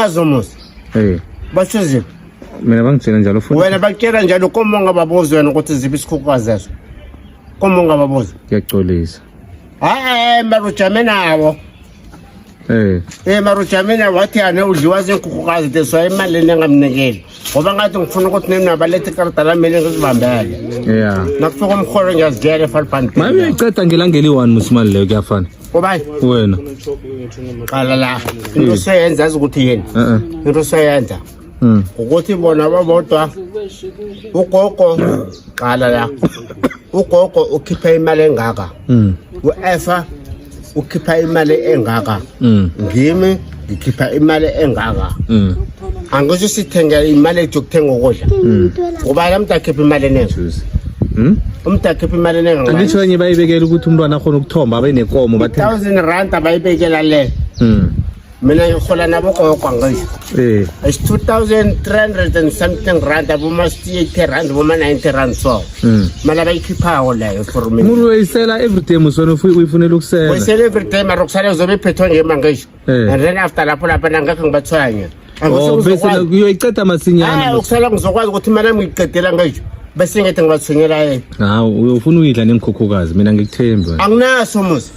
awunazo musa basho ziphi mina bangitshela njalo futhi wena bakutshela njalo komo ungababuza wena ukuthi ziphi isikhukukazi leso komo ungababuza ngiyaxolisa marujame nawo marujame nawo wathi ane udliwa zinkhukukazi deswa imali nengamnikeli ngoba ngathi ngifuna ukuthi nina balethe ikarata lami ngizibambele nakufika umholo ngiyazigela e-500 maye uyayiceda ngelangeli 1 musimali leyo kuyafana Ubani? Wena. Qala la. Into seyenza ukuthi yini? Into seyenza. Ukuthi bona babodwa. Ugogo qala la. Ugogo ukhipha imali engaka. Uefa ukhipha imali engaka. Ngimi ngikhipha imali engaka. Angisho sithenga imali yokuthenga ukudla. Ngoba lamntu akhipha imali eningi. Umntakhipha imali enenga angitsho nye bayibekela ukuthi umntwana akhona ukuthomba abe nekomo bathe 1000 rand abayibekela le mina ngihola nabo gogo ngisho it's 2300 and something rand aboma 80 rand aboma 90 rand so mala bayikhiphawo leyo for mina umuntu uyisela every day musona uyifunela ukusela uyisela every day mara ukusala uzobe phethwe ngema ngisho and then after lapho ngakho ngibathwanya bese uyoyiceda masinyana ukusala ngizokwazi ukuthi imali yami ngiqedela ngisho bese ngithi ngibathunyela yena uyofuna uyidla nengikhukhukazi mina ngikuthemba anginaso musa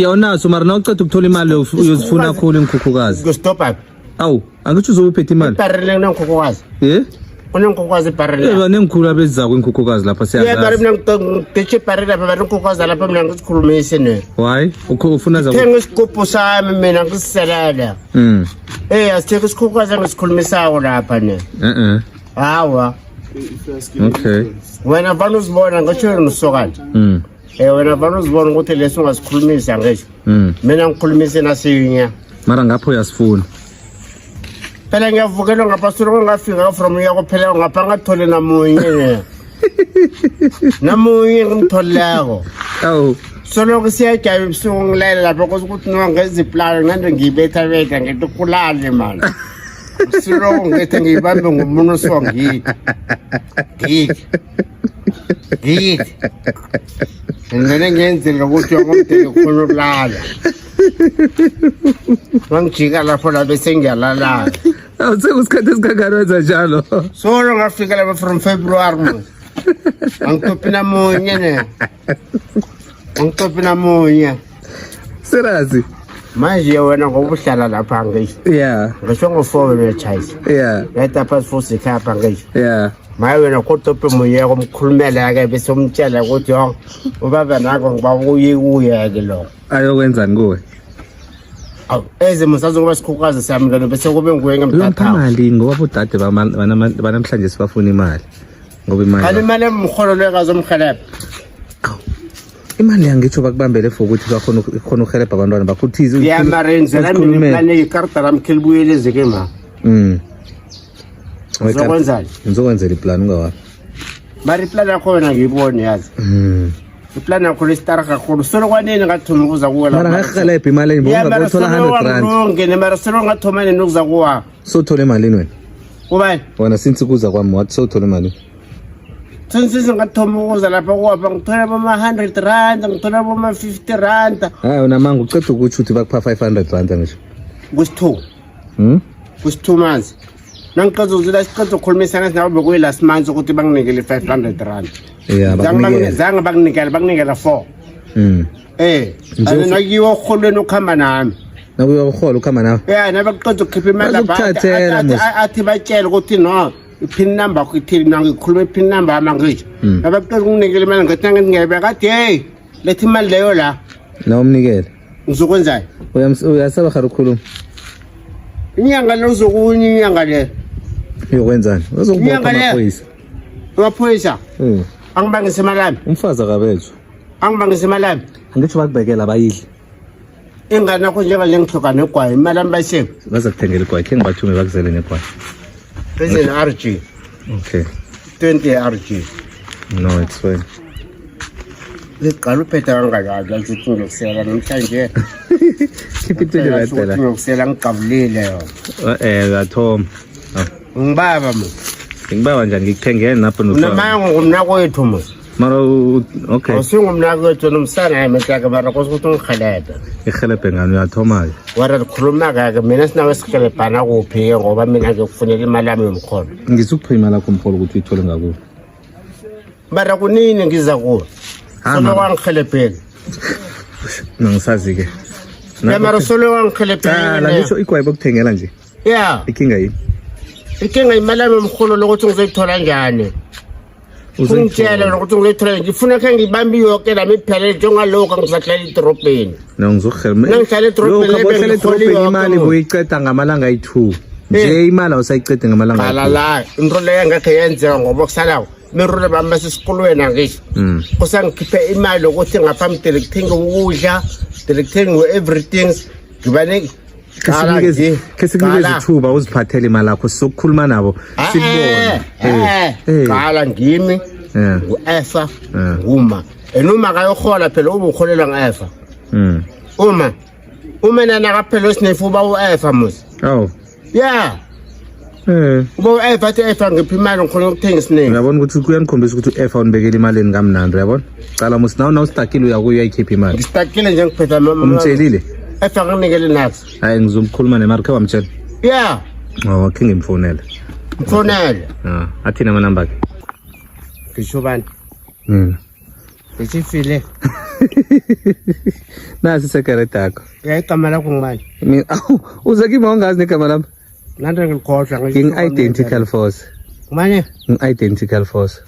awunaso mara nawuceda ukuthola imali uyozifuna kakhulu engikhukhukazi go-stop up awu angithi uzobe uphethe imali ibarrel nengikhukhukazi kunengikhukhukazi ibarrel nengikhulu abezako engikhukhukazi lapha siyazazi mina ngidetshe ibarrel lapha barengikhukhukazi lapha mina ngisikhulumise ne why ufuna thenga isigubhu sami mina ngisiselela asitheke isikhukhukazi engisikhulumisayo lapha ne hawa okay wena vana uzibona ngisho ngisokana wena vana uzibona ukuthi leso ungasikhulumisa ngisho mina ngikhulumise nasinya mara ngapho uyasifuna phela ngiyavukelwa ngapha solo ngafika from yakuphela ngapha ngathole namunye ngimtholako solo kusiyajaya ubusuku ngilalela lapho ukuthi nongeziplano ngande ngiyibetha ngithi kulale manje silo ngithi ngiyibambe ngomuntu songi ngene ngenzela ukuthi ngomdeke khona ukulala ngijika lapho la bese ngiyalala sekusikhathi esikangani wenza njalo solo ngafika lapha from February angitophi namunye serazi manje wena ngobuhlala lapha ngisho ngisho ngofowela echayisa yata passport ikhapha ngisho maye wena kodwa munye komkhulumela ke bese umtshela ukuthi ubaba nako ngiba uye ke lo ayokwenzani kuwe eze musazo ngoba sikhukazi sami lelo bese kube nguye ngemthatha imali ngoba bodade banamhlanje sibafuna imali ngoba imali emholo lwekazi omkhalapha imali yangitsho bakubambele for ukuthi bakhona uhelebha abantwana bakhuthize yamarenza mina plan ikarta lam khilibuyeleze ke ma uzokwenzani ngizokwenzela iplan ungawazi mari plan yakho wena ngiyibone yazi iplan yakho lestara kakhulu solo kwanini ngathuma ukuza kuwa mara ngahelebha imali ngibona ngothola 100 rand ngene mara solo ngathoma nokuza kuwa sothola imali wena ubani wena since kuza kwami wathi sothola imali since ngathoma ukuza lapha kuwapha ngithola boma 100 rand ngithola boma 50 rand wena manga uceda ukuthi uthi bakupha 500 rand ngisho kusi2 months nangiqeda ukukhulumisana nawe bekuyi last month ukuthi banginikele 500 rand zange bakunikela 4 nakiwa uholweni ukuhamba nami nakuya uhola ukuhamba nawe nabaqeda ukukhipha imali lapha athi batshele ukuthi no ipin number kuthi nangikhuluma ipin number amangisho nabaqeda ukunikela imali ngathi ngingebe kade lethi imali leyo la nawumnikele ngizokwenzani uyasaba kharikhuluma inyanga le uzokunya inyanga le uyokwenzani uzokubopha amaphoyisa angibangise imalami umfazi akabezwa angibangise imalami angitsho bakubekela abayidli ingane yakho njengale ngihloka negwayi imali ami bayisebe baza kuthengela igwayi khe ngibathume bakuzele negwayi present RG okay 20 RG no it's fine liqala uphetha kangakanani ukuthi ngiyokusela namhlanje khipithile bathela ngiyokusela ngicabulile ngathoma ngibaba ngibaba njani ngikuthengele napho unamango ngumnakwethu Mara okay. Awusingumnakwethu nomsana emehlaka mara kosukuthi ungikhelebe. Ihelebhe ngani uyathomayo. Wara ukukhuluma kake mina sinawe sikhelebhana kuphi ngoba mina ngikufunela imali yami yomkholo. Ngizukupha imali yakho umkholo ukuthi uyithole ngakubo. Mara kunini ngiza kuwe. Solo wangikhelebhela. Nangisazi ke. Ya mara solo wangikhelebhela. La ngisho igwayibo kuthengela nje. Yeah. Ikinga yini? Ikinga imali yami yomkholo lokuthi ngizoyithola njani. Ungitshela ukuthi ngiyithola ngifuna ke ngibambi yonke lami iphele njengalokho ngizahlala edrobheni. Ngihlala edrobheni imali boyiceda ngamalanga ayi2. Nje imali awusayiqede ngamalanga ayi2. La into leyo ngeke yenzeka ngoba kusalawo mirule bami basesikolweni ngisho. Kusangikhiphe imali ukuthi ngaphambi ngithenga ukudla, ngithenga everything. Ngibane Kesinikeze ithuba uziphathele imali yakho sizokukhuluma nabo sibone. Qala ngimi uEfa uma enuma kayohola phela ubukholela ngeEfa. Uma nana kaphela sinefuba uEfa musi. Oh. Yeah. Uba uEfa athi efa ngiphi imali ngikhona ukuthenga isiningi. Uyabona ukuthi kuyanikhombisa ukuthi uEfa unibekela imali engamnandi uyabona? Cala musi nawo nawustakile uyakuya uyikhipha imali. Ngistakile nje ngiphetha mama. Umtshelile? Efa nginikele nathi. Hayi ngizomkhuluma nemarke wamtshela. Yeah. Oh, khe ngimfonela. Mfonele. Athina ama number akhe. Ngisho bani? Ngisifile. Nasi secretary yakho. Igama lakho ngimani? Mina uze kimi ungazi negama lami. Nande ngikhohlwa ngisho. Identical force. Ngimani? Identical force.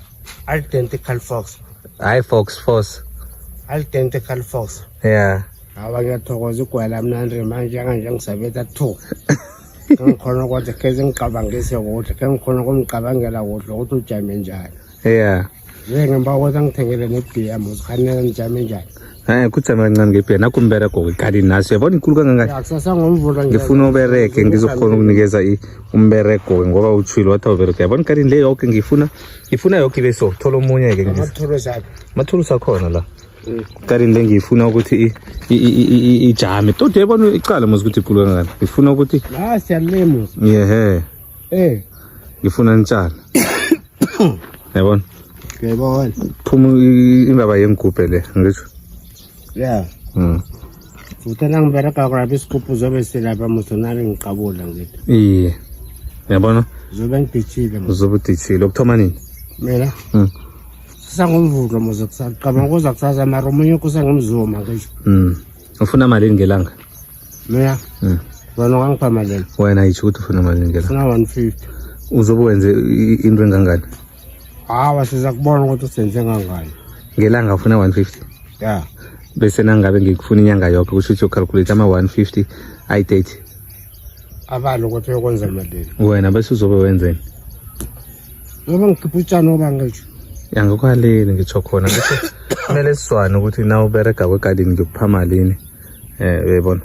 Identical force. Hayi force. Identical force. Yeah. Awa ngiyathokoza igwala mnandi manje kanje ngisabetha 2. Ngikhona ukuthi keze ngicabangise ukuthi ke ngikhona ukumcabangela ukuthi ukuthi ujame njani. Yeah. Ngemba ukuthi ngithengele neBM uzikhanela njame njani. Hayi kutsama kancane ngeBM nakumbereko kwekali naso yabona inkulu kangangani. Akusasa ngomvulo nje. Ngifuna ubereke ngizokhona ukunikeza umbereko ngoba uthwile wathi ubereke yabona kali le yonke ngifuna yonke beso thola omunye ke ngizo. Mathulusi akhona la. Kali le ngifuna ukuthi ijame todi yabona icala muzi ukuthi inkulu kangangani. Ngifuna ukuthi la siyalema. Yeah. Ngifuna nitshana. Yabona? Ngiyabona. Phuma indaba yengigubhe le ngisho. Yeah. Uthanda ngibereka kwa bisikuphu zobe silapha musonari ngiqabula ngithi. Iye. Yabona? Zobe ngidithile. Uzobe udithile ukuthoma nini? Mina? Sangumvulo muze kusaqaba ngoza kusaza mara umunye kusangumzuma ngisho. Ufuna malini ngelanga? Mina? Wena ungangipha malini? Wena yithi ukuthi ufuna malini ngelanga? Ufuna 150. Uzobe wenze into engangani? Hawa siza kubona ukuthi usenze ngangani. Ngelanga ufuna 150? Yeah. Bese nangabe ngikufuna inyanga yonke kusho ukuthi ucalculate ama 150 ayi30. Abalo ukuthi uyokwenza malini? Wena bese uzobe wenzeni? Ngoba ngikhipha utshani oba ngisho. Yangokwaleni ngitsho khona ngisho kumele siswane ukuthi na ubereka kwegadini ngikupha malini uyabona.